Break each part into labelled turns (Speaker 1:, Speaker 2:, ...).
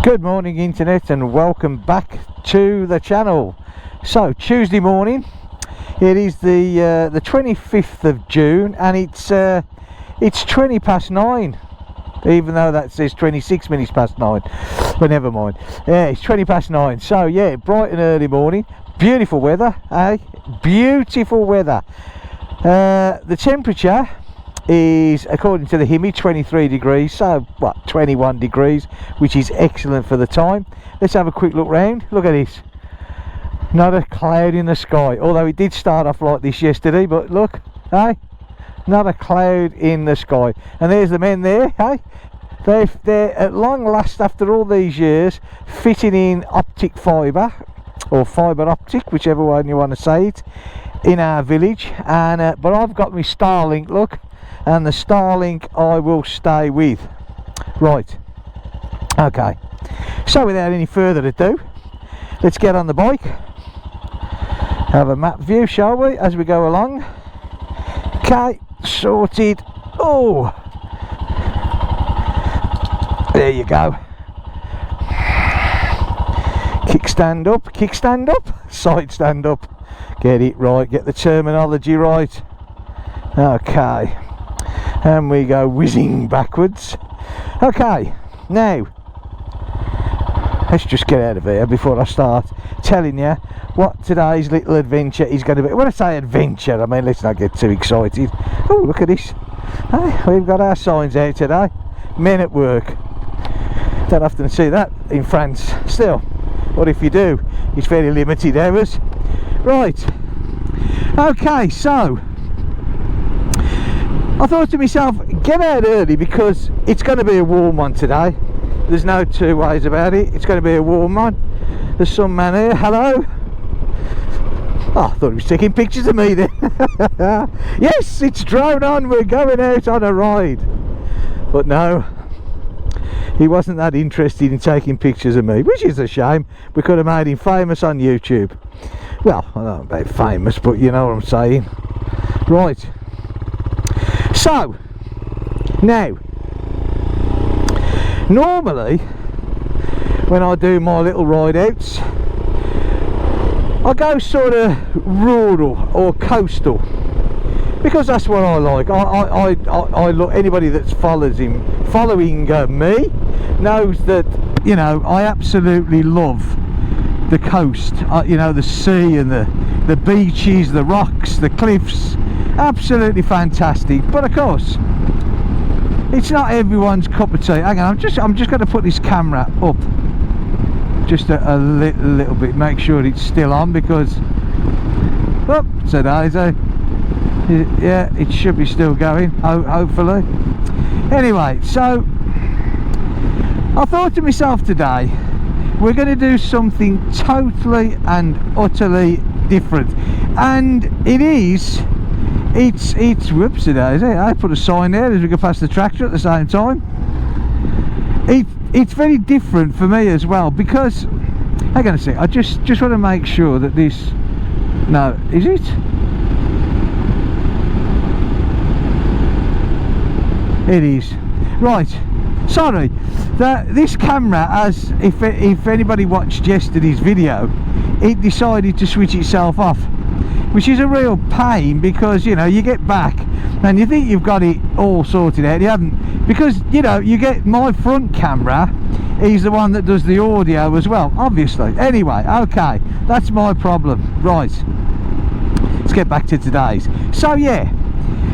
Speaker 1: Good morning internet, and welcome back to the channel. So Tuesday morning, it is the 25th of June, and it's 20 past 9, even though that says 26 minutes past 9, but never mind. Yeah, it's 20 past 9. So yeah, bright and early morning, beautiful weather, eh? Beautiful weather. The temperature is, according to the Himi, 23 degrees, so what, 21 degrees, which is excellent for the time. Let's have a quick look round. Look at this, not a cloud in the sky, although it did start off like this yesterday, but look, hey, not a cloud in the sky. And there's the men there, hey, they're at long last, after all these years, fitting in optic fibre, or fibre optic, whichever one you want to say it, in our village. And but I've got my Starlink, look, and the Starlink I will stay with. Right, okay, so without any further ado, let's get on the bike, have a map view, shall we, as we go along. Okay, sorted. Oh, there you go. Kickstand up, side stand up, get it right, get the terminology right. Okay, and we go whizzing backwards. Okay, now let's just get out of here before I start telling you what today's little adventure is going to be. When I say adventure, I mean, let's not get too excited. Oh, look at this, hey, we've got our signs out today, men at work. Don't often see that in France still, but if you do, it's very limited hours. Right, okay, so I thought to myself, get out early, because it's going to be a warm one today. There's no two ways about it, it's going to be a warm one. There's some man here, hello. Oh, I thought he was taking pictures of me then. Yes, it's drone on, we're going out on a ride. But no, he wasn't that interested in taking pictures of me, which is a shame. We could have made him famous on YouTube. Well, I don't know about famous, but you know what I'm saying. Right, so now, normally when I do my little ride outs, I go sort of rural or coastal, because that's what I like. I look, anybody that's following me knows that, you know, I absolutely love the coast, you know, the sea and the beaches, the rocks, the cliffs, absolutely fantastic. But of course, it's not everyone's cup of tea. Hang on, I'm just going to put this camera up just a little bit, make sure it's still on, because oh, today's yeah, it should be still going, hopefully. Anyway, so I thought to myself, today we're going to do something totally and utterly different, and it's whoopsie daisy, I put a sign there as we go past the tractor at the same time. It's very different for me as well, because hang on a sec, I just want to make sure that this, no, is it? It is. Right, sorry, this camera, as if anybody watched yesterday's video, it decided to switch itself off, which is a real pain, because, you know, you get back and you think you've got it all sorted out, you haven't, because, you know, you get my front camera, he's the one that does the audio as well, obviously. Anyway, okay, that's my problem. Right, let's get back to today's. So yeah,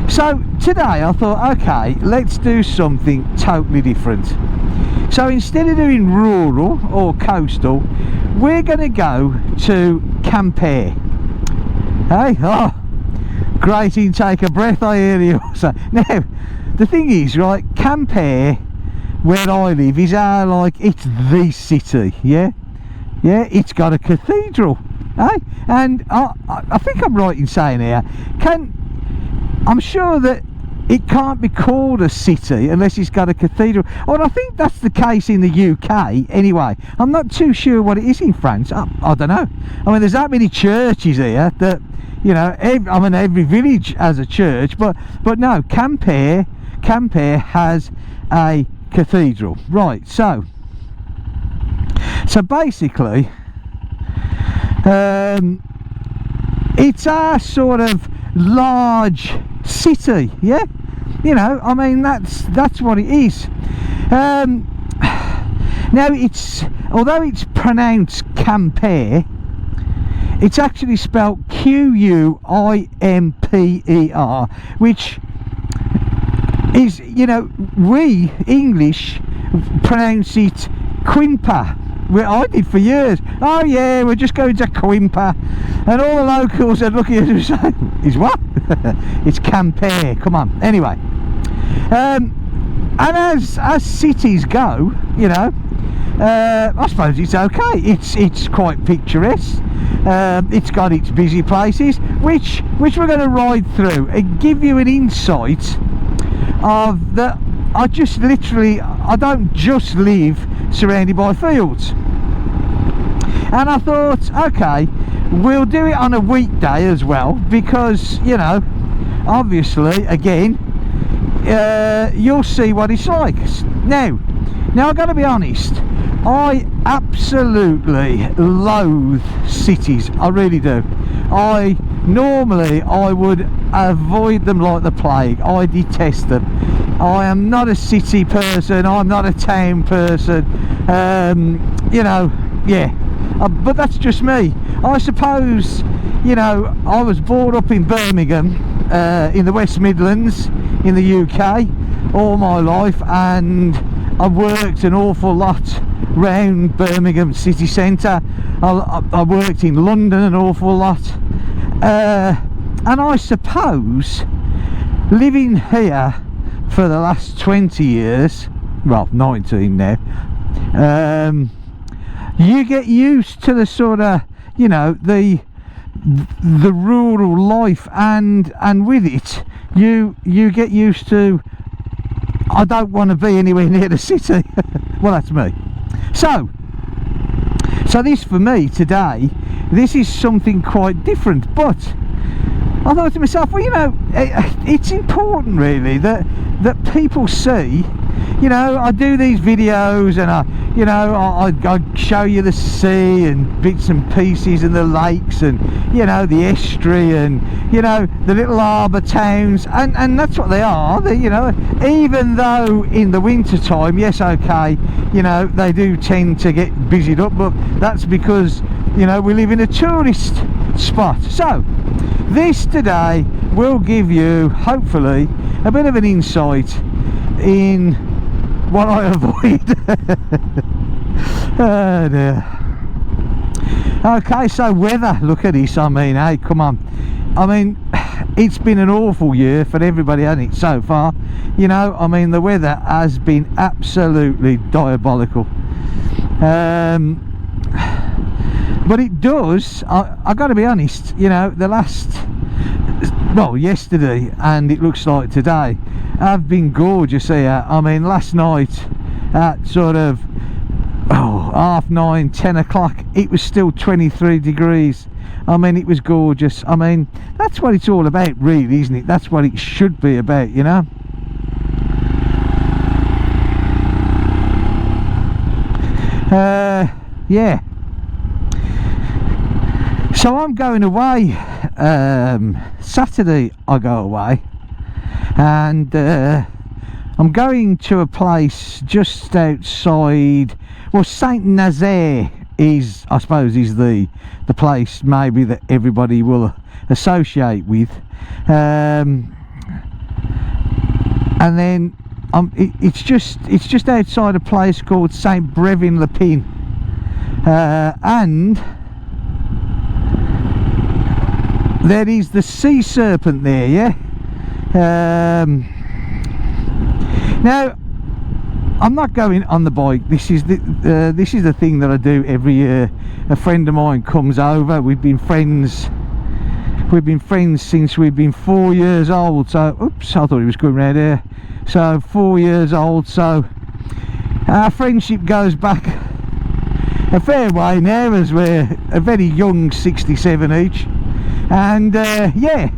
Speaker 1: so today I thought, okay, let's do something totally different. So instead of doing rural or coastal, we're going to go to Quimper. Hey, oh, great intake of breath, I hear you. So now, the thing is, right, Quimper, where I live, is it's the city, yeah, it's got a cathedral, eh? And I think I'm right in saying here, I'm sure that it can't be called a city unless it's got a cathedral. Oh, and I think that's the case in the UK anyway. I'm not too sure what it is in France. I don't know. I mean, there's that many churches here that, you know, every village has a church, but no, Quimper has a cathedral. Right, so So basically, it's a sort of large city, yeah. You know, I mean, that's what it is. Now, although it's pronounced Quimper, it's actually spelled Quimper, which is, you know, we English pronounce it Quimper. I did for years. Oh yeah, we're just going to Quimper, and all the locals are looking at us saying, "Is what?" It's Quimper. Come on. Anyway, and as cities go, you know, I suppose it's okay. It's quite picturesque. It's got its busy places, which we're going to ride through and give you an insight of the. I don't just live surrounded by fields, and I thought, okay, we'll do it on a weekday as well, because, you know, obviously, again, you'll see what it's like. Now I've got to be honest, I absolutely loathe cities. I really do. Normally I would avoid them like the plague. I detest them. I am not a city person. I'm not a town person. You know, yeah. But that's just me. I suppose, you know, I was brought up in Birmingham, in the West Midlands, in the UK, all my life, and I've worked an awful lot round Birmingham city centre. I worked in London an awful lot, and I suppose living here for the last 20 years, well 19 now, you get used to the sort of, you know, the rural life, and with it you get used to, I don't want to be anywhere near the city. Well, that's me. So this for me today, this is something quite different, but I thought to myself, well, you know, it's important really that people see, you know, I do these videos and I show you the sea and bits and pieces and the lakes and, you know, the estuary and, you know, the little harbour towns, and that's what they are. They, you know, even though in the winter time, yes, okay, you know, they do tend to get busied up, but that's because, you know, we live in a tourist spot. So this today will give you, hopefully, a bit of an insight in what I avoid. Oh dear. Okay, so weather, look at this. I mean, hey, come on. I mean, it's been an awful year for everybody, hasn't it, so far? You know, I mean, the weather has been absolutely diabolical. But it does, I got to be honest, you know, the last, well, yesterday and it looks like today have been gorgeous here. I mean, last night at sort of 9:30, 10 o'clock, it was still 23 degrees. I mean, it was gorgeous. I mean, that's what it's all about really, isn't it? That's what it should be about, you know. Yeah. So I'm going away Saturday. I go away, and I'm going to a place just outside, well, Saint Nazaire is, I suppose, is the place maybe that everybody will associate with, and then it's just outside a place called Saint Brevin-le-Pin, and there is the sea serpent there, yeah. Now I'm not going on the bike. This is the thing that I do every year. A friend of mine comes over. We've been friends since we've been 4 years old. So, oops, I thought he was going round here. So 4 years old. So our friendship goes back a fair way now, as we're a very young 67 each. And yeah,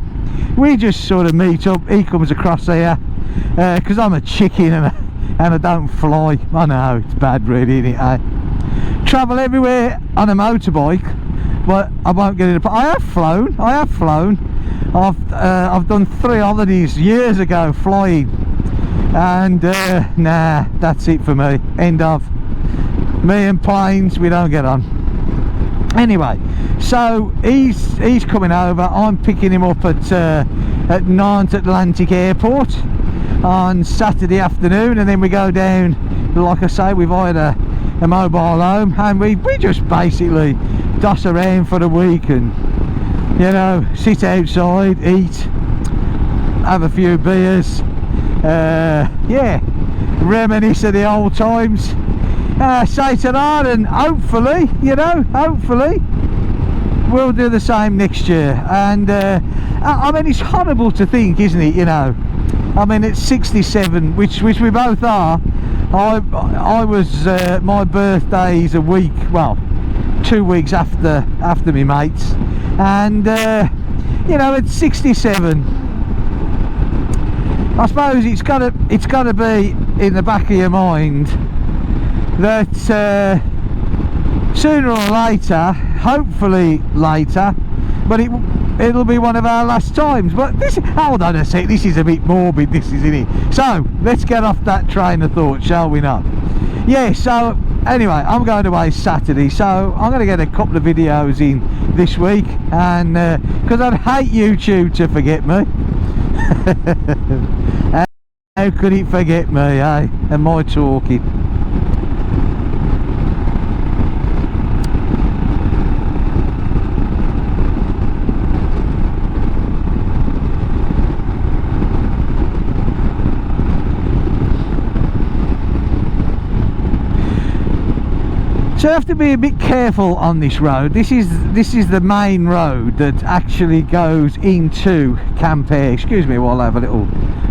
Speaker 1: we just sort of meet up. He comes across here because I'm a chicken and I don't fly. I know, it's bad really, isn't it, eh? travel everywhere on a motorbike, but I won't get in a... I have flown. I've done 3 holidays years ago flying, and nah, that's it for me. End of. Me and planes, we don't get on. Anyway, so he's coming over. I'm picking him up at Nantes Atlantic Airport on Saturday afternoon, and then we go down, like I say, we've hired a mobile home, and we just basically doss around for a week and, you know, sit outside, eat, have a few beers, yeah, reminisce of the old times, say to that, and hopefully, you know, hopefully we'll do the same next year. And I mean, it's horrible to think, isn't it, you know, I mean, it's 67, which we both are. I was, my birthday's a week, well, 2 weeks after me mates, and you know, at 67, I suppose it's gotta be in the back of your mind that sooner or later, hopefully later, but it'll be one of our last times. But this, hold on a sec, this is a bit morbid, this, isn't it? So let's get off that train of thought, shall we not? Yeah, so anyway, I'm going away Saturday, so I'm going to get a couple of videos in this week, and because I'd hate YouTube to forget me. How could it forget me, eh? And my talking. So you have to be a bit careful on this road. This is the main road that actually goes into Quimper. Excuse me while I have a little...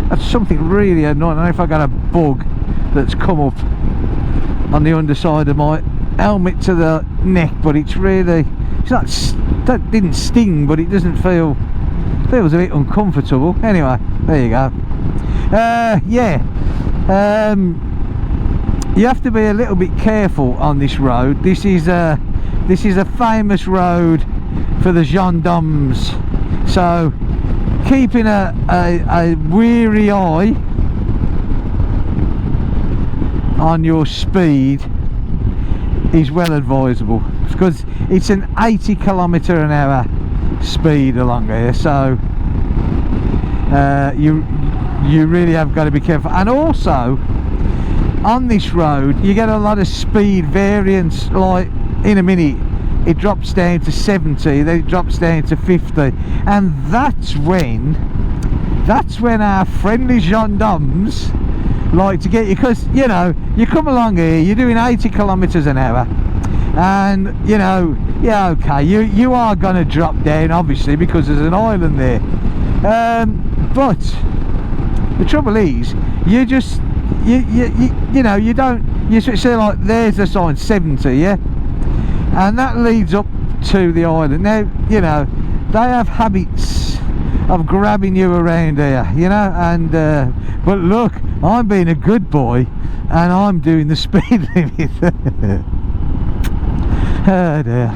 Speaker 1: That's something really annoying. I don't know if I got a bug that's come up on the underside of my helmet to the neck, but it's really... It's not... That didn't sting, but it doesn't feel... Feels a bit uncomfortable. Anyway, there you go. Yeah. You have to be a little bit careful on this road. This is a famous road for the gendarmes, so keeping a weary eye on your speed is well advisable, because it's an 80 km/h speed along here, so you really have got to be careful. And also on this road you get a lot of speed variance, like in a minute it drops down to 70, then it drops down to 50, and that's when our friendly gendarmes like to get you, because, you know, you come along here, you're doing 80 km/h, and, you know, yeah, okay, you are going to drop down, obviously, because there's an island there, but the trouble is, you just, you know, you don't, you say like, there's a sign 70, yeah, and that leads up to the island. Now, you know, they have habits of grabbing you around here, you know, and but look, I'm being a good boy and I'm doing the speed limit. Oh dear.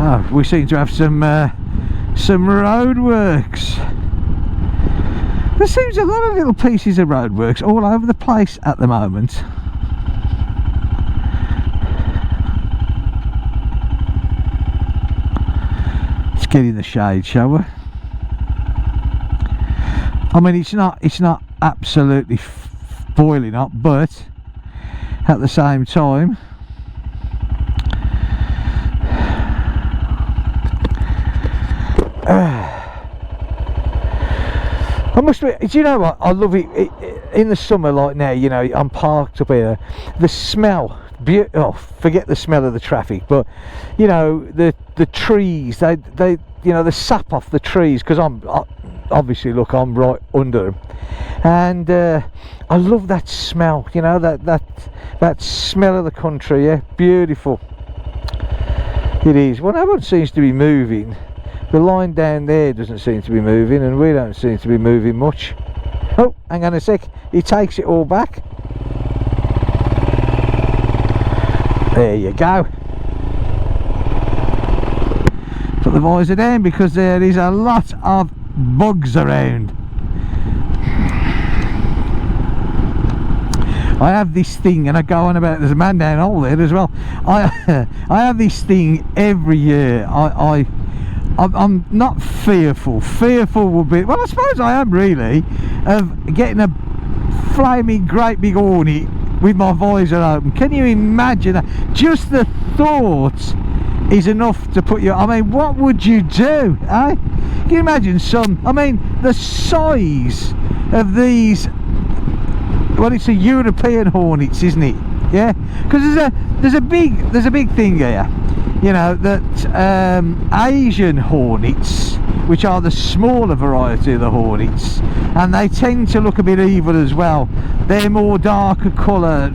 Speaker 1: Oh, we seem to have some road works. There seems a lot of little pieces of road works all over the place at the moment. Let's get in the shade, shall we? I mean, it's not absolutely boiling hot, but at the same time, I must be, do you know what, I love it in the summer, like now, you know, I'm parked up here, the smell, oh, forget the smell of the traffic, but, you know, the trees, they you know, the sap off the trees, because obviously look, I'm right under them. And I love that smell, you know, that smell of the country. Yeah, beautiful it is. Well, no one seems to be moving. The line down there doesn't seem to be moving, and we don't seem to be moving much. Oh, hang on a sec, he takes it all back. There you go. Put the visor down because there is a lot of bugs around. I have this thing, and I go on about, there's a man down hole there as well. I have this thing every year. I'm not fearful. Fearful would be, well, I suppose I am really, of getting a flaming great big hornet with my visor open. Can you imagine that? Just the thought is enough to put you, I mean, what would you do, eh? Can you imagine I mean, the size of these, well, it's a European hornets, isn't it? Yeah, because there's a big thing here, you know, that Asian hornets, which are the smaller variety of the hornets, and they tend to look a bit evil as well. They're more darker colour,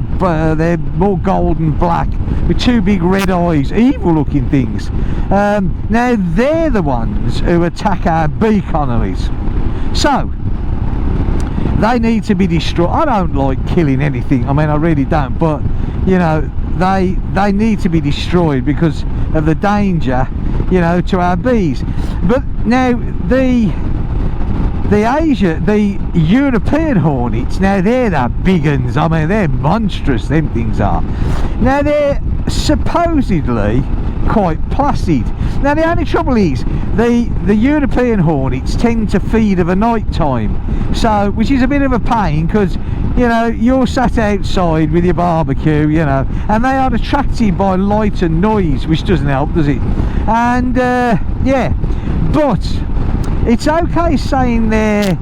Speaker 1: they're more golden black with two big red eyes, evil looking things. Now they're the ones who attack our bee colonies, so they need to be destroyed. I don't like killing anything, I mean, I really don't, but you know, they need to be destroyed because of the danger, you know, to our bees. But now the European hornets, now they're the big uns. I mean, they're monstrous, them things are. Now they're supposedly quite placid. Now the only trouble is the European hornets tend to feed of a night time, so which is a bit of a pain, because you know, you're sat outside with your barbecue, you know, and they are attracted by light and noise, which doesn't help, does it? And yeah, but it's okay saying they're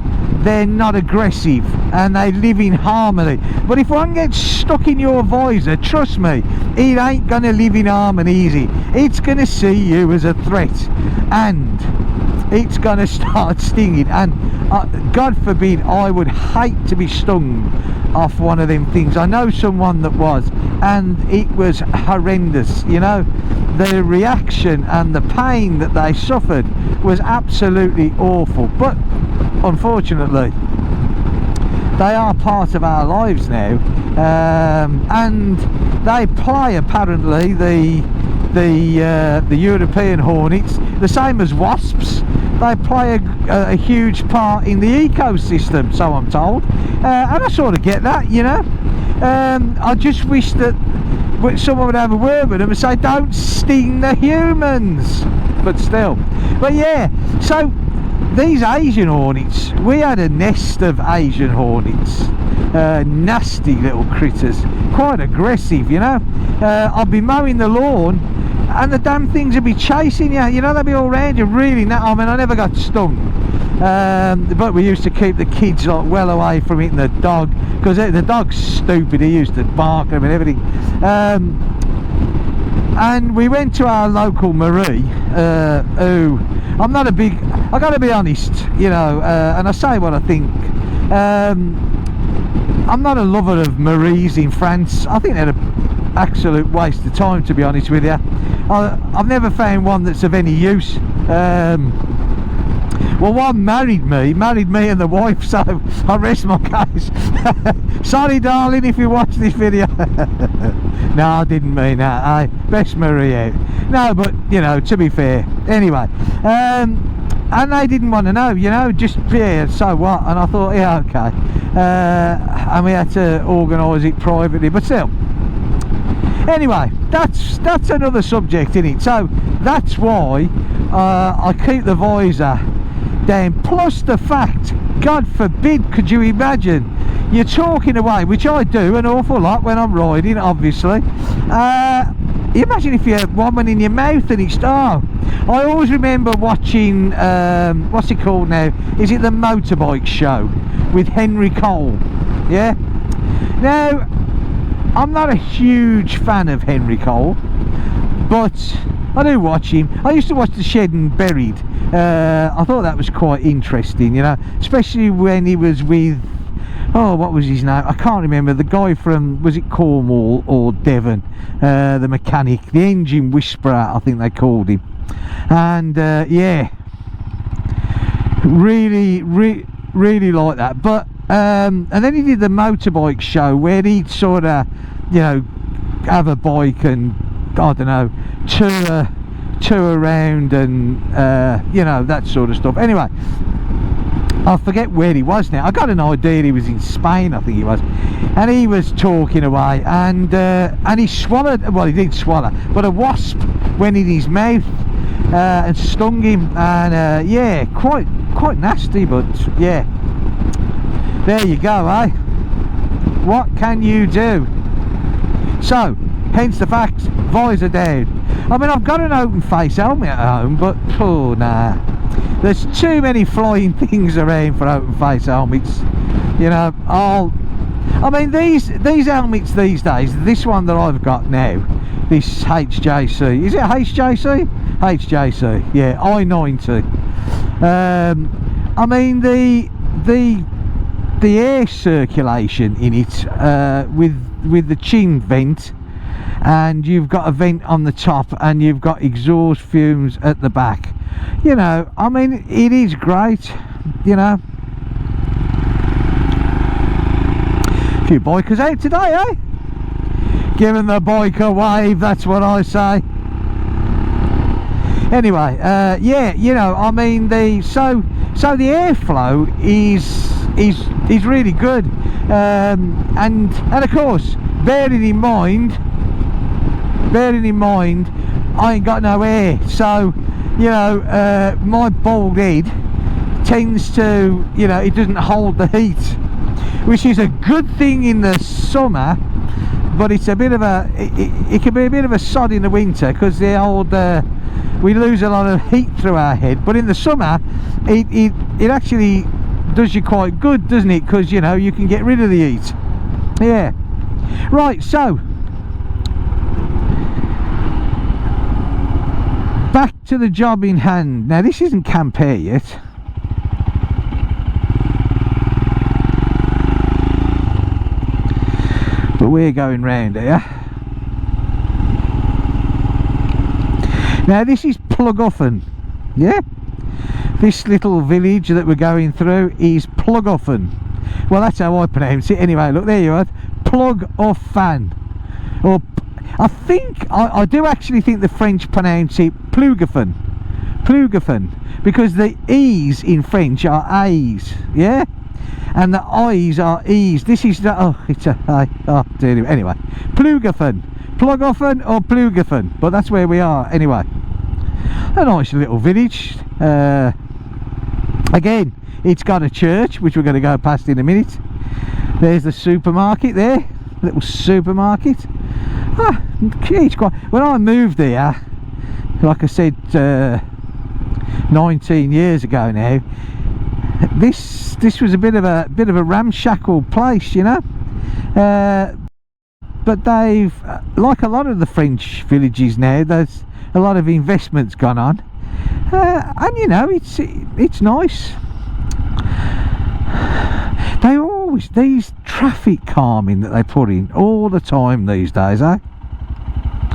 Speaker 1: not aggressive and they live in harmony, but if one gets stuck in your visor, trust me, it ain't gonna live in harmony easy. It's gonna see you as a threat, and it's gonna start stinging, and God forbid, I would hate to be stung off one of them things. I know someone that was, and it was horrendous, you know. The reaction and the pain that they suffered was absolutely awful, but unfortunately they are part of our lives now, and they play, apparently, the European hornets, the same as wasps. They play a huge part in the ecosystem, so I'm told, and I sort of get that, you know. I just wish that someone would have a word with them and say, don't sting the humans, but still. But yeah, so these Asian hornets, we had a nest of Asian hornets, nasty little critters, quite aggressive, you know. I'd be mowing the lawn and the damn things would be chasing you, you know, they'd be all around you, really. I mean, I never got stung, but we used to keep the kids like well away from it, and the dog, because the dog's stupid, he used to bark at them and everything. And we went to our local Marie, who, I'm not a big, I gotta be honest, you know, and I say what I think, I'm not a lover of Maries in France. I think they're an absolute waste of time, to be honest with you. I've never found one that's of any use. Well, one married me and the wife, so I rest my case. Sorry darling if you watch this video. No, I didn't mean that. I best Marie out. No, but you know, to be fair, anyway, and they didn't want to know, you know, just, yeah, so what? And I thought, yeah, okay, and we had to organise it privately, but still. Anyway, that's another subject, innit? So that's why I keep the visor down, plus the fact, God forbid, could you imagine, you're talking away, which I do an awful lot when I'm riding, obviously. Imagine if you had one in your mouth and it's, oh, I always remember watching, what's it called now, is it the Motorbike Show with Henry Cole? Yeah, now I'm not a huge fan of Henry Cole, but I do watch him. I used to watch The Shed and Buried. I thought that was quite interesting, you know, especially when he was with, oh, what was his name? I can't remember. The guy from, was it Cornwall or Devon? The mechanic, the engine whisperer, I think they called him. And yeah, really like that. But and then he did the motorbike show where he'd sort of, you know, have a bike and, I don't know, tour around and you know, that sort of stuff. Anyway, I forget where he was now. I got an idea he was in Spain, I think he was, and he was talking away, and he swallowed, well, he didn't swallow, but a wasp went in his mouth and stung him, and yeah, quite nasty, but yeah, there you go, eh? What can you do? So, hence the fact, visor down. I mean, I've got an open face helmet at home, but oh nah, there's too many flying things around for open face helmets, you know. I mean, these helmets these days, this one that I've got now, this HJC, is it HJC? HJC, yeah, I-90. I mean, the air circulation in it, with the chin vent, and you've got a vent on the top, and you've got exhaust fumes at the back, you know, I mean, it is great, you know. A few bikers out today, eh? Giving the bike a wave, that's what I say. Anyway, yeah, you know, I mean, so the airflow is really good, and of course, bearing in mind I ain't got no air, so, you know, my bald head tends to, you know, it doesn't hold the heat, which is a good thing in the summer, but it's a bit of a, it can be a bit of a sod in the winter, because the old we lose a lot of heat through our head. But in the summer it actually does you quite good, doesn't it, because, you know, you can get rid of the heat. Yeah, right, so back to the job in hand. Now, this isn't Camp Air yet. But we're going round here. Now, this is Plugoffen, yeah? This little village that we're going through is Plugoffen. Well, that's how I pronounce it. Anyway, look, there you are. Plugoffen. Or, I think, I do actually think the French pronounce it Plugoffen. Plugoffen. Because the E's in French are A's, yeah? And the I's are E's. This is the, oh, it's a I. Oh, dear. Anyway, Plugoffen. Plugoffen or Plugoffen, but that's where we are. Anyway, a nice little village. Again, it's got a church, which we're going to go past in a minute. There's the supermarket there, little supermarket. Ah, it's quite, when I moved here, like I said, 19 years ago now, this was a bit of a ramshackle place, you know. But they've, like a lot of the French villages now, there's a lot of investments gone on, and, you know, it's nice. They always, these traffic calming that they put in all the time these days, eh?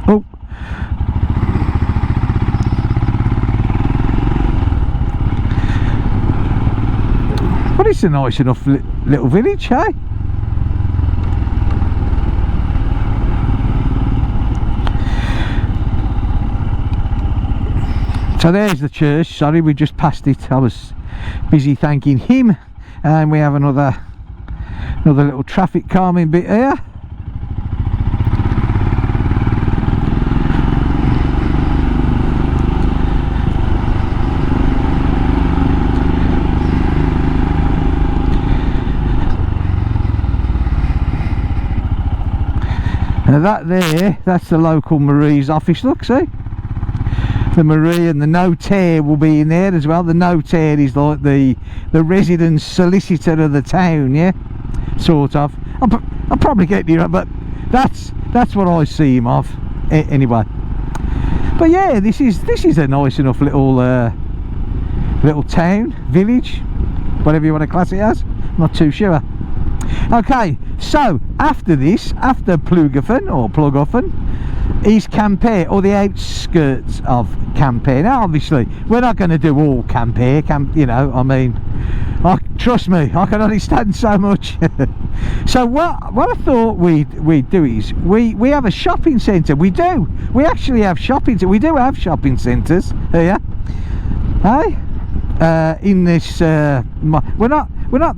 Speaker 1: Oh, but it's a nice enough little village, eh? So there's the church. Sorry, we just passed it. I was busy thanking him, and we have another little traffic calming bit here. Now that there, that's the local Marie's office. Look, see? The Marie and the notaire will be in there as well. The notaire is like the resident solicitor of the town, yeah, sort of. I'll probably get you, but that's what I see him of. Anyway, But yeah, this is a nice enough little little town, village, whatever you want to class it as. Not too sure. Okay, so after this, after Plughofen or Plughofen, is Quimper, or the outskirts of Quimper. Now obviously we're not going to do all Quimper, you know, I mean, trust me, I can understand so much. So what I thought we'd do is we have a shopping centre. We actually have shopping centres here, hey, in this we're not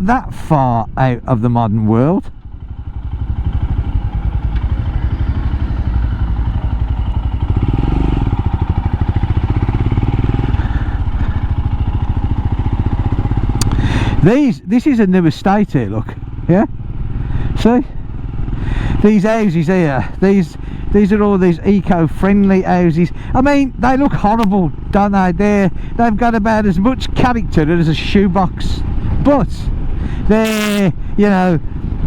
Speaker 1: that far out of the modern world. This is a new estate here, look. Yeah, see these houses here, these are all these eco-friendly houses. I mean, they look horrible, don't they? They've got about as much character as a shoebox, but they're, you know,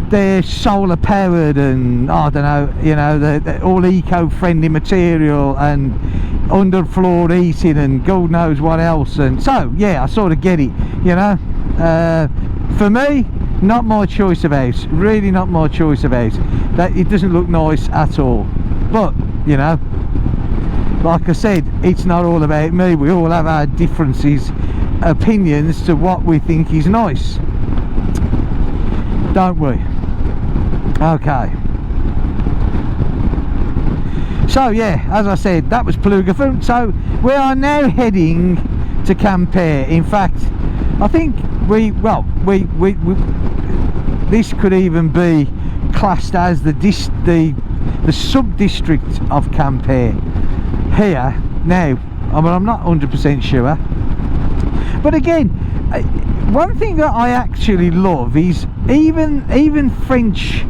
Speaker 1: they're solar powered, and I don't know, you know, they're all eco-friendly material and underfloor heating and God knows what else. And so yeah, I sort of get it, you know. For me, not my choice of house, really not my choice of house. That it doesn't look nice at all, but you know, like I said, it's not all about me. We all have our differences, opinions to what we think is nice, don't we? Okay, so yeah, as I said, that was Plughofen. So we are now heading to Quimper. In fact, I think this could even be classed as the sub-district of Quimper here now. I mean, I'm not 100% sure, but again, one thing that I actually love is even French,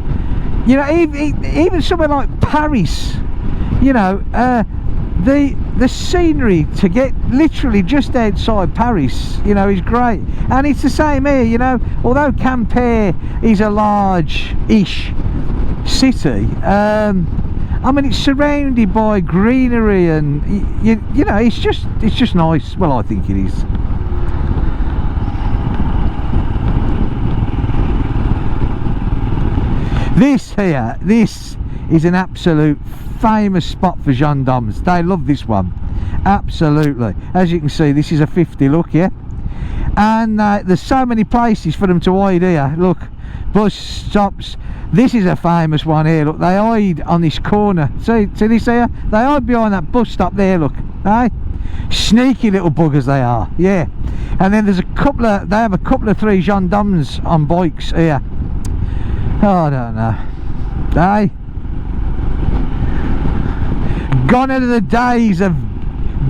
Speaker 1: you know, even somewhere like Paris, you know, the scenery to get literally just outside Paris, you know, is great. And it's the same here, you know, although Quimper is a large-ish city, I mean, it's surrounded by greenery, and you know, it's just nice. Well, I think it is. This is an absolute famous spot for gendarmes. They love this one, absolutely. As you can see, this is a 50, look, yeah, and there's so many places for them to hide here. Look, bus stops. This is a famous one here, look. They hide on this corner. See this here? They hide behind that bus stop there, look. Hey, sneaky little buggers they are, yeah. And then there's they have a couple of 3 gendarmes on bikes here. Oh, I don't know. Hey, gone out of the days of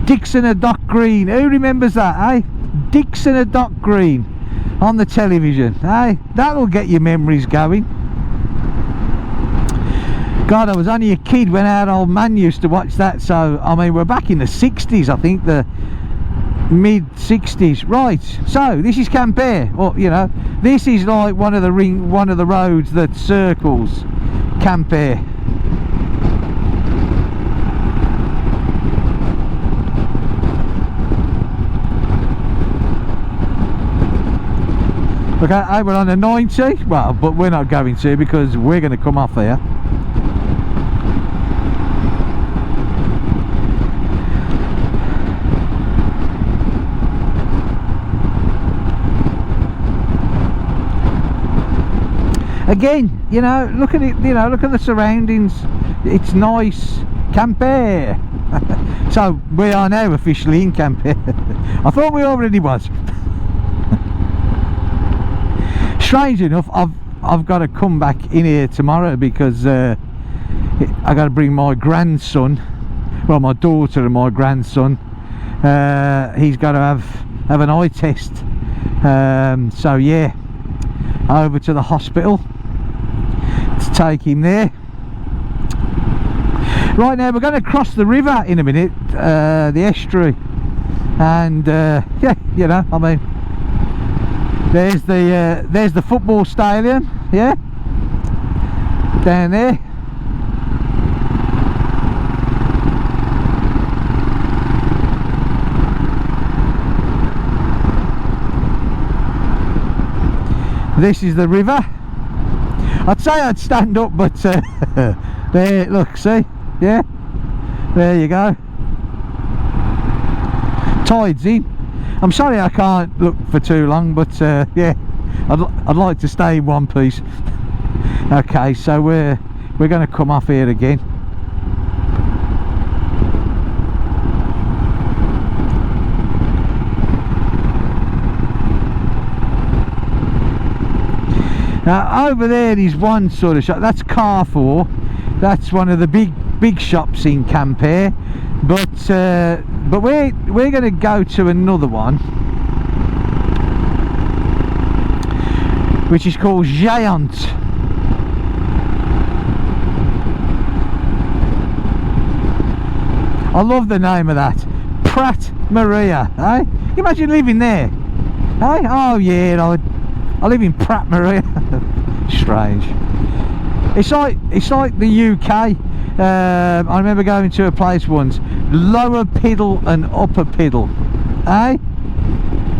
Speaker 1: Dixon and Doc Green. Who remembers that, eh? Dixon and Doc Green on the television, eh? That'll get your memories going. God, I was only a kid when our old man used to watch that. So I mean, we're back in the 60s, I think, the mid 60s. Right, so this is Quimper. Well, you know, this is like one of the roads that circles Quimper. Okay, we're on a 90. Well, but we're not going to, because we're going to come off here. Again, you know, look at it, you know, look at the surroundings. It's nice. Quimper. So we are now officially in Quimper. I thought we already was. Strange enough, I've got to come back in here tomorrow, because I got to bring my grandson, well, my daughter and my grandson. He's got to have an eye test. So yeah, over to the hospital to take him there. Right, now we're going to cross the river in a minute, the estuary, and yeah, you know, I mean, there's the football stadium, yeah, down there. This is the river. I'd say I'd stand up, but there, look, see, yeah, there you go. Tide's in. I'm sorry I can't look for too long, but yeah, I'd like to stay in one piece. Okay, so we're going to come off here again. Now over there is one sort of shop. That's Carrefour. That's one of the big shops in Quimper. But we're going to go to another one, which is called Géant. I love the name of that. Prat Maria, eh? Can you imagine living there? Eh? Oh yeah, I live in Prat Maria. Strange. It's like the UK. I remember going to a place once, Lower Piddle and Upper Piddle, eh?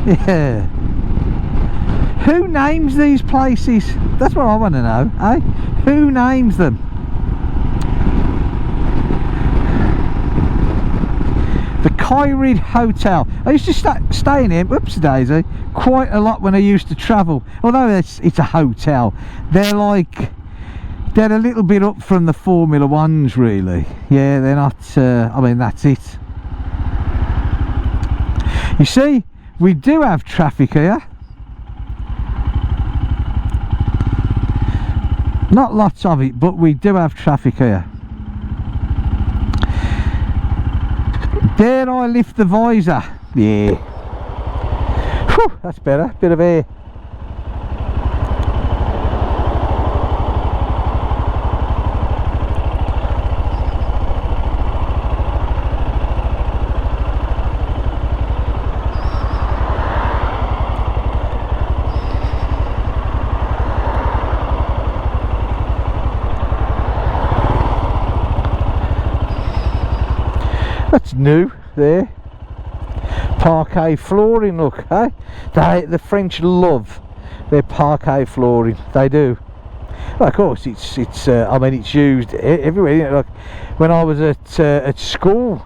Speaker 1: Yeah. Who names these places? That's what I want to know, eh? Who names them? The Kyrid Hotel. I used to stay in here, whoops daisy, quite a lot when I used to travel. Although it's a hotel, they're a little bit up from the Formula Ones, really. Yeah, they're not. I mean, that's it. You see, we do have traffic here. Not lots of it, but we do have traffic here. Dare I lift the visor? Yeah. Whew, that's better. Bit of air. That's new there. Parquet flooring, look, eh? The French love their parquet flooring. They do. Well, of course, it's I mean, it's used everywhere. You know, like when I was at school,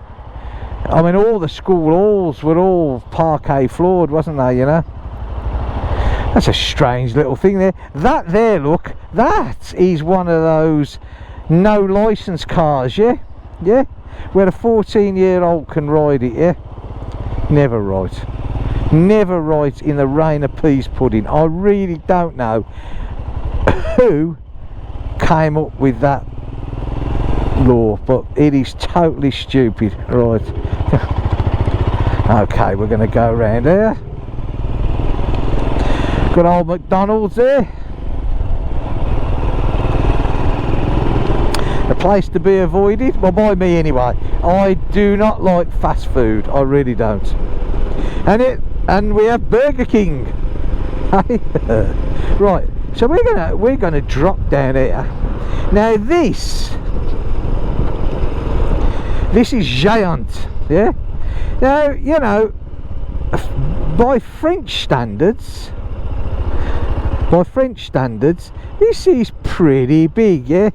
Speaker 1: I mean, all the school halls were all parquet floored, wasn't they? You know. That's a strange little thing there. That there, look, that is one of those no license cars. Yeah, yeah. Where a 14-year-old can ride it, yeah? Never right. Never right in the rain of peas pudding. I really don't know who came up with that law, but it is totally stupid. Right. Okay, we're going to go around here. Good old McDonald's there. A place to be avoided, well, by me anyway. I do not like fast food, I really don't. And we have Burger King. Right, so we're gonna drop down here. Now this is Géant, yeah. Now, you know, by French standards, this is pretty big, yeah.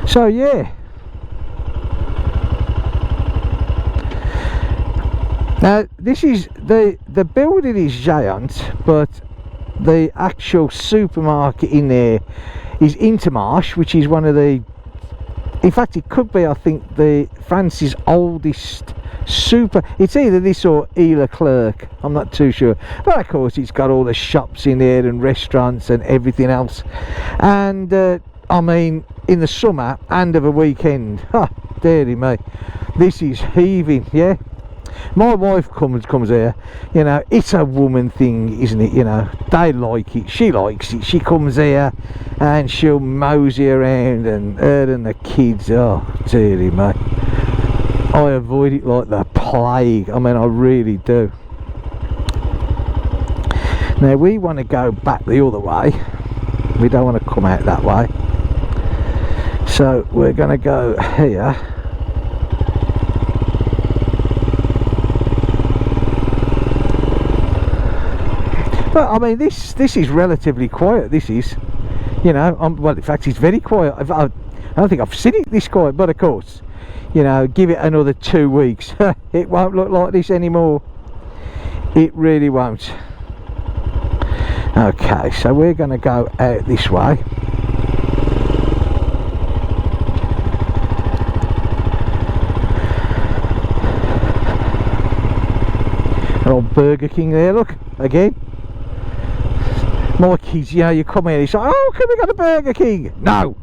Speaker 1: So yeah, now this is the building is Géant, but the actual supermarket in there is Intermarché, which is one of the, in fact it could be, I think, the France's oldest super. It's either this or E. Leclerc, I'm not too sure, but of course it's got all the shops in there and restaurants and everything else. And I mean, in the summer and of a weekend, ha, dearie me, this is heaving, yeah. My wife comes here, you know, it's a woman thing, isn't it? You know, they like it, she likes it, she comes here and she'll mosey around, and her and the kids, oh dearie me, I avoid it like the plague. I mean, I really do. Now we want to go back the other way. We don't want to come out that way, so we're going to go here. But I mean, this is relatively quiet. This is, you know, well, in fact, it's very quiet. I don't think I've seen it this quiet. But of course, you know, give it another 2 weeks, it won't look like this anymore. It really won't. Okay, so we're going to go out this way. An old Burger King there, look, again. My kids, you know, you come here and you say, oh, can we go to Burger King? No.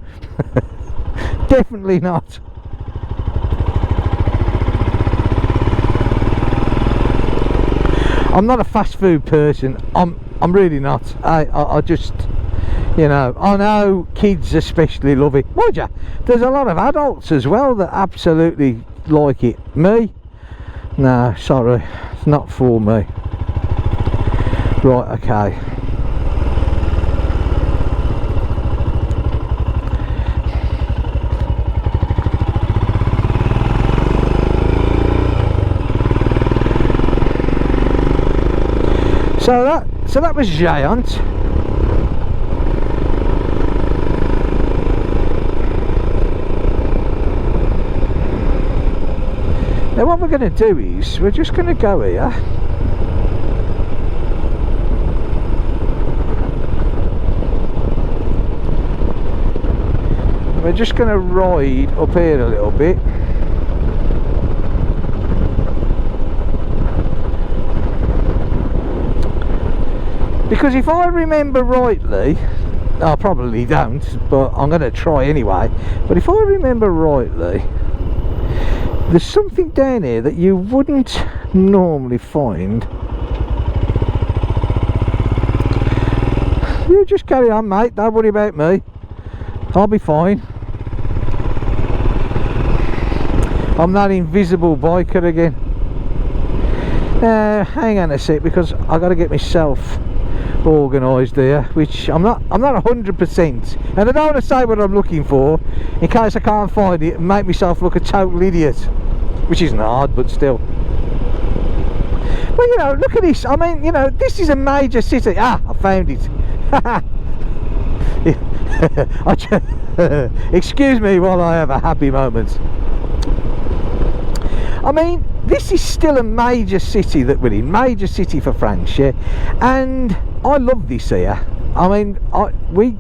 Speaker 1: Definitely not. I'm not a fast food person. I'm really not. I just, you know, I know kids especially love it. Mind you, there's a lot of adults as well that absolutely like it. Me? No, sorry, it's not for me. Right, okay. So that was giant. Now what we're going to do is we're just going to go here. We're just going to ride up here a little bit. Because if I remember rightly, I probably don't, but I'm going to try anyway. But if I remember rightly, there's something down here that you wouldn't normally find. You just carry on, mate, don't worry about me. I'll be fine. I'm that invisible biker again. Hang on a sec, because I've got to get myself organised here, which I'm not 100%, and I don't want to say what I'm looking for in case I can't find it and make myself look a total idiot, which isn't hard, but still. But you know, look at this. I mean, you know, this is a major city. I found it. Excuse me while I have a happy moment. I mean, this is still a major city that we're in, major city for France, yeah? And I love this here. I mean, we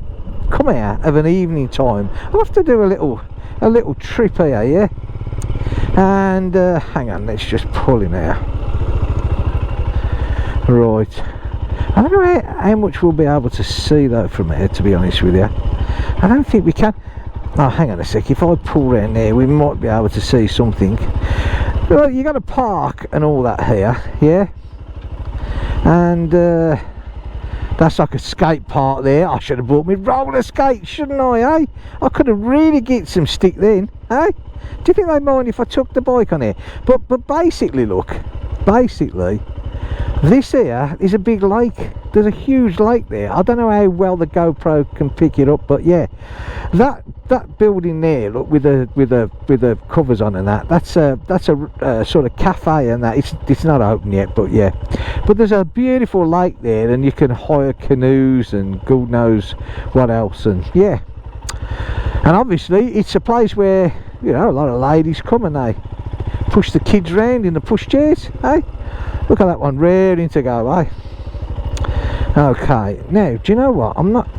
Speaker 1: come here of an evening time. I'll have to do a little trip here, yeah? And hang on, let's just pull in here. Right. I don't know how much we'll be able to see though from here, to be honest with you. I don't think we can. Oh, hang on a sec. If I pull around there, we might be able to see something. Well, you got a park and all that here, yeah? And that's like a skate park there. I should have bought me roller skates, shouldn't I, eh? I could have really get some stick then, eh? Do you think they'd mind if I took the bike on here? But basically, look, basically, this here is a big lake. There's a huge lake there. I don't know how well the GoPro can pick it up, but yeah, that building there, look, with the covers on and that's a sort of cafe, and that it's not open yet, but yeah. But there's a beautiful lake there, and you can hire canoes and God knows what else, and yeah. And obviously, it's a place where, you know, a lot of ladies come and they push the kids round in the push chairs, eh? Look at that one raring to go, eh? Okay, now, do you know what?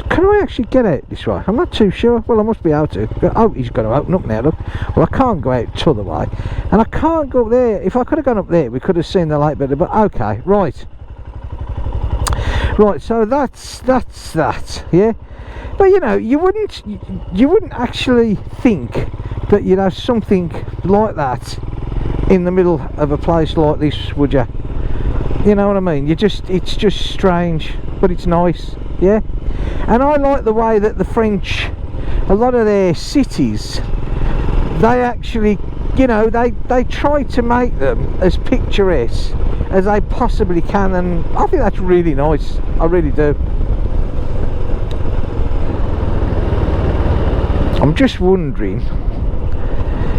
Speaker 1: Can I actually get out this way? I'm not too sure. Well, I must be able to. Oh, he's going to open up now, look. Well, I can't go out the other way. And I can't go up there. If I could have gone up there, we could have seen the lake better. But okay, right. Right, so that's that, yeah? But, you know, you wouldn't actually think that you'd have something like that in the middle of a place like this, would you? You know what I mean? It's just strange, but it's nice, yeah? And I like the way that the French, a lot of their cities, they actually, you know, they try to make them as picturesque as they possibly can, and I think that's really nice. I really do. I'm just wondering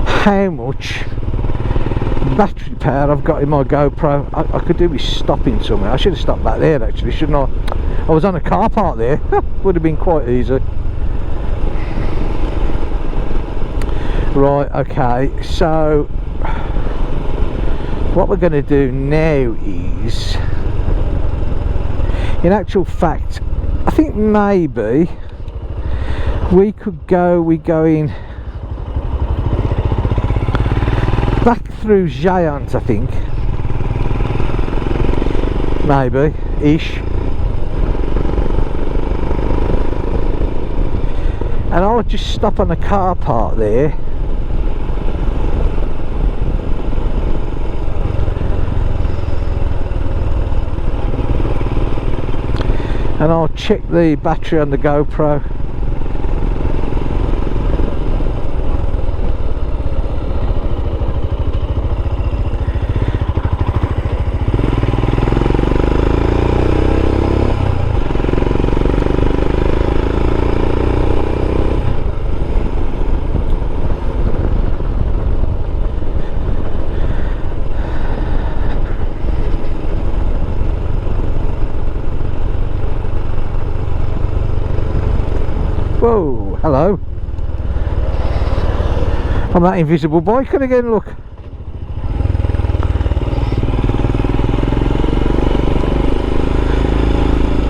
Speaker 1: how much battery power I've got in my GoPro. I could do with stopping somewhere. I should have stopped back there actually, shouldn't I? I was on a car park there. Would have been quite easy. Right, okay, so what we're going to do now is, in actual fact, I think maybe we're going back through Giant, I think, maybe ish, and I'll just stop on a car park there, and I'll check the battery on the GoPro. Whoa, hello. I'm that invisible biker again, look.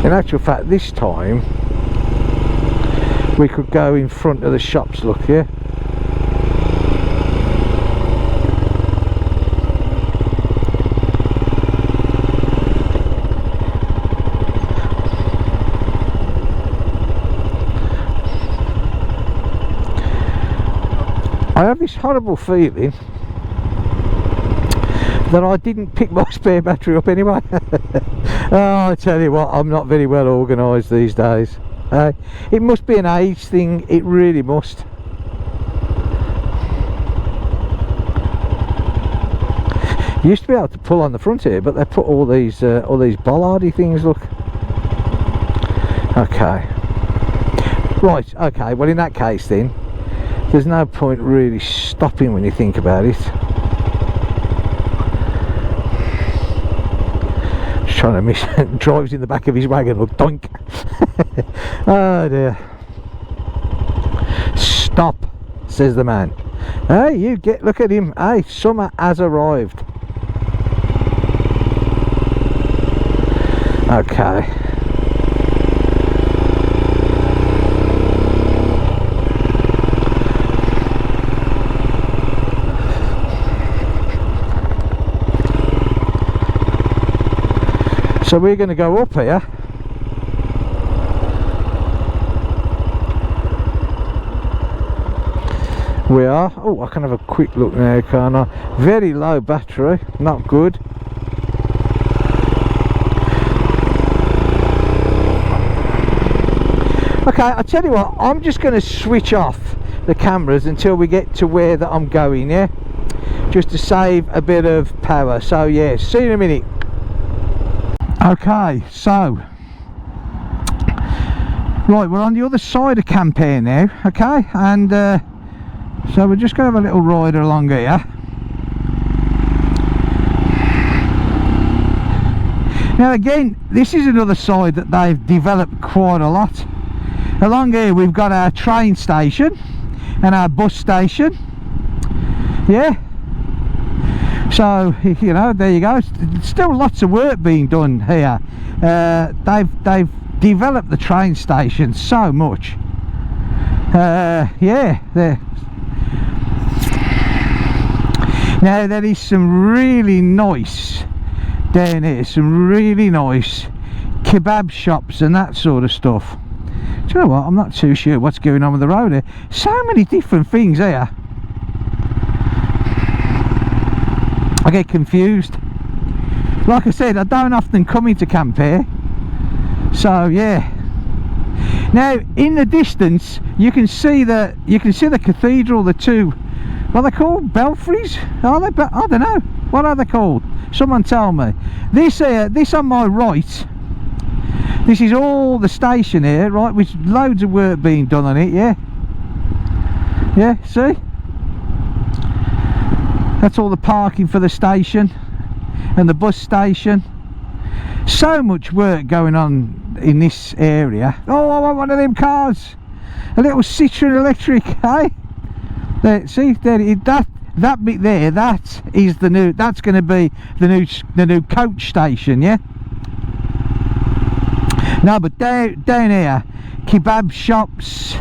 Speaker 1: In actual fact, this time we could go in front of the shops, look here. I have this horrible feeling that I didn't pick my spare battery up anyway. Oh, I tell you what, I'm not very well organised these days. It must be an age thing, it really must. You used to be able to pull on the front here, but they put all these bollardy things, look. Okay. Right, okay, well in that case then, there's no point really stopping when you think about it. Just trying to miss. Drives in the back of his wagon, look, doink. Oh dear. Stop, says the man. Hey, you get, look at him. Hey, summer has arrived. Okay. So we're going to go up here. We are. Oh, I can have a quick look now, can't I? Very low battery, not good. Okay, I tell you what, I'm just going to switch off the cameras until we get to where that I'm going, yeah? Just to save a bit of power. So yeah, see you in a minute. Okay, so right, we're on the other side of Quimper now, okay, and so we're just going to have a little ride along here. Now again, this is another side that they've developed quite a lot. Along here we've got our train station and our bus station, yeah. So, you know, there you go. Still lots of work being done here. They've developed the train station so much. Yeah, there. Now there is some really nice down here, some really nice kebab shops and that sort of stuff. Do you know what? I'm not too sure what's going on with the road here. So many different things here. I get confused. Like I said, I don't often come into Quimper, so yeah. Now in the distance you can see the cathedral, the two, what are they called, belfries? Are they? I don't know. What are they called? Someone tell me. This on my right, this is all the station here, right, with loads of work being done on it, yeah? Yeah, see? That's all the parking for the station and the bus station. So much work going on in this area. Oh, I want one of them cars. A little Citroen electric, eh? There, see, there, that bit there, that is the new, that's going to be the new coach station, yeah? No, but down here, kebab shops,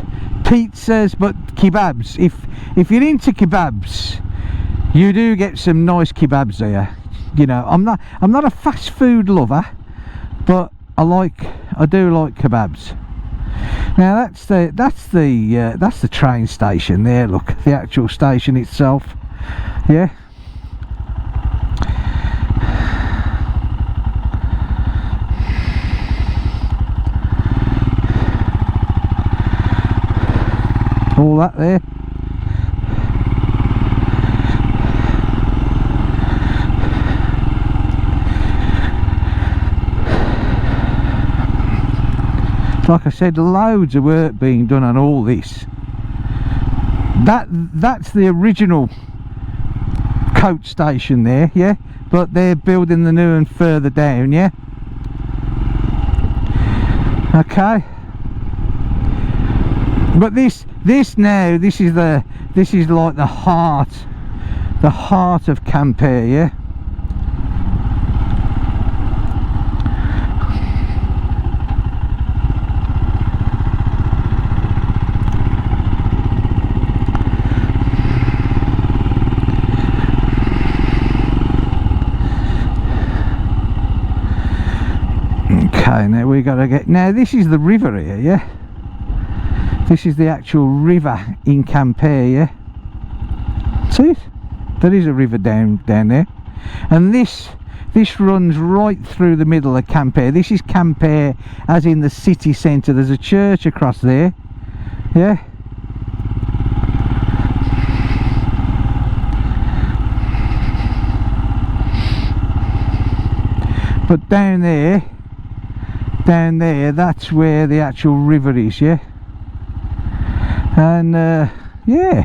Speaker 1: pizzas, but kebabs. If you're into kebabs, you do get some nice kebabs there. You know, I'm not a fast food lover, but I do like kebabs. Now that's the train station there. Look, the actual station itself. Yeah. All that there. Like I said, loads of work being done on all this. That's the original coach station there, yeah, but they're building the new one further down, yeah. Okay, but this is like the heart of Quimper, yeah. Okay, now we gotta get, now this is the river here, yeah. This is the actual river in Quimper, yeah. See it? There is a river down there, and this runs right through the middle of Quimper. This is Quimper, as in the city centre. There's a church across there, yeah. But down there, that's where the actual river is, yeah. And yeah,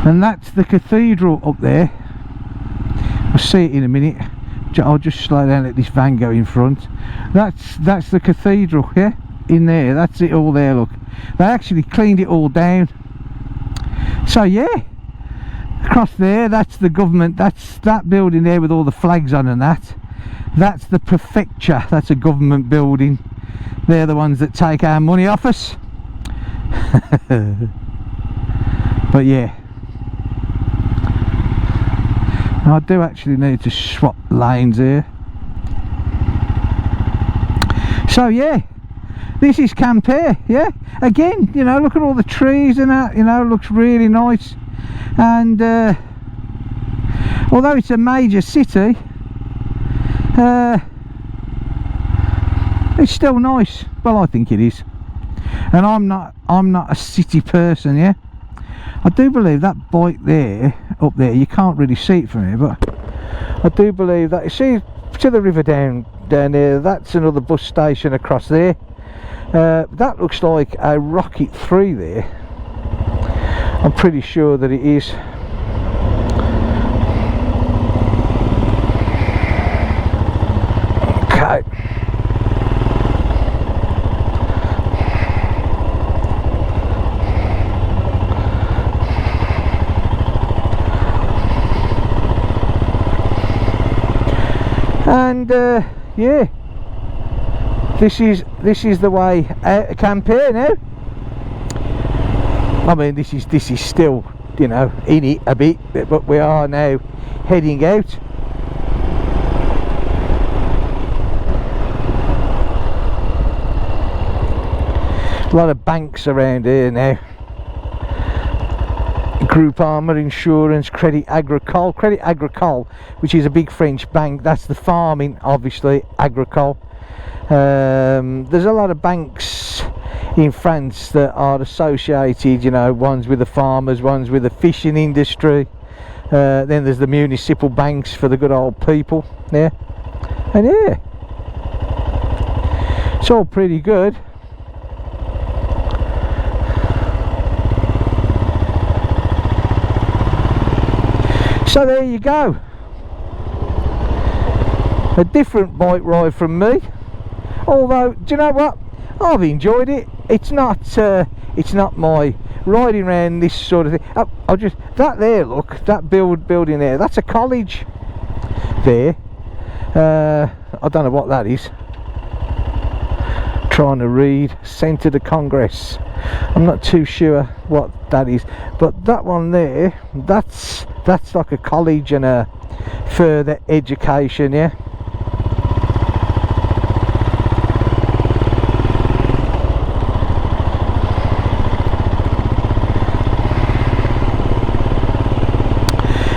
Speaker 1: and that's the cathedral up there. We'll see it in a minute. I'll just slow down, let this van go in front. That's the cathedral, yeah, in there. That's it all there. Look, they actually cleaned it all down. So yeah, across there, that's the government. That's that building there with all the flags on and that. That's the prefecture. That's a government building. They're the ones that take our money off us. But yeah, I do actually need to swap lanes here. So yeah, this is Quimper, yeah. Again, you know, look at all the trees and that, you know, looks really nice. And although it's a major city, it's still nice. Well, I think it is. And I'm not a city person, yeah. I do believe that bike there, up there, you can't really see it from here, but I do believe that, you see to the river down there, that's another bus station across there. That looks like a rocket through there. I'm pretty sure that it is. Okay. And yeah, this is the way out of Quimper now. I mean, this is still, you know, in it a bit, but we are now heading out. A lot of banks around here now. Group Armour Insurance, Credit Agricole. Credit Agricole, which is a big French bank, that's the farming, obviously, Agricole. There's a lot of banks in France that are associated, you know, ones with the farmers, ones with the fishing industry. Then there's the municipal banks for the good old people, yeah. And yeah, it's all pretty good. So there you go, a different bike ride from me, although do you know what, I've enjoyed it. It's not my riding around this sort of thing. I'll just, that there, look, that building there, that's a college there. I don't know what that is. Trying to read, Centre de Congress, I'm not too sure what that is, but that one there, that's like a college and a further education, yeah.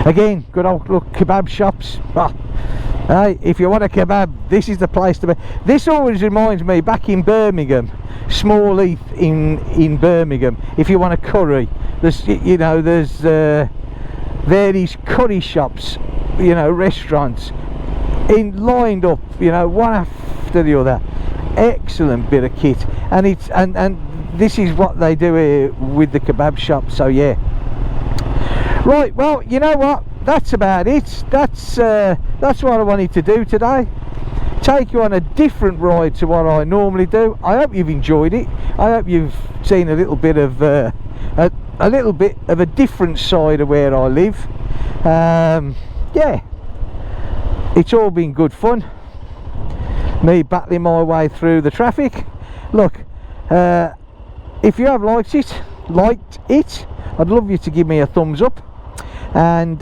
Speaker 1: Again, good old look, kebab shops. Hey, if you want a kebab, this is the place to be. This always reminds me, back in Birmingham, Small Heath in Birmingham, if you want a curry, there's, you know, there's these curry shops, you know, restaurants lined up, you know, one after the other. Excellent bit of kit, and it's and this is what they do here with the kebab shop. So yeah, right, well, you know what, that's about it. That's what I wanted to do today, take you on a different ride to what I normally do. I hope you've enjoyed it. I hope you've seen a little bit of a little bit of a different side of where I live. Yeah, it's all been good fun, me battling my way through the traffic. Look, if you have liked it, I'd love you to give me a thumbs up, and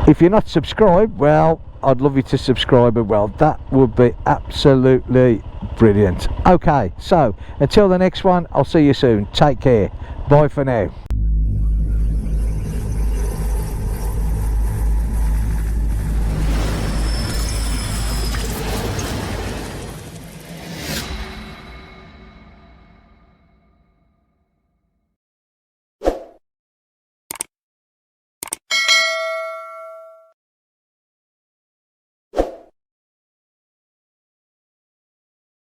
Speaker 1: if you're not subscribed, well, I'd love you to subscribe as well. That would be absolutely brilliant. Okay, so until the next one, I'll see you soon. Take care. Bye for now.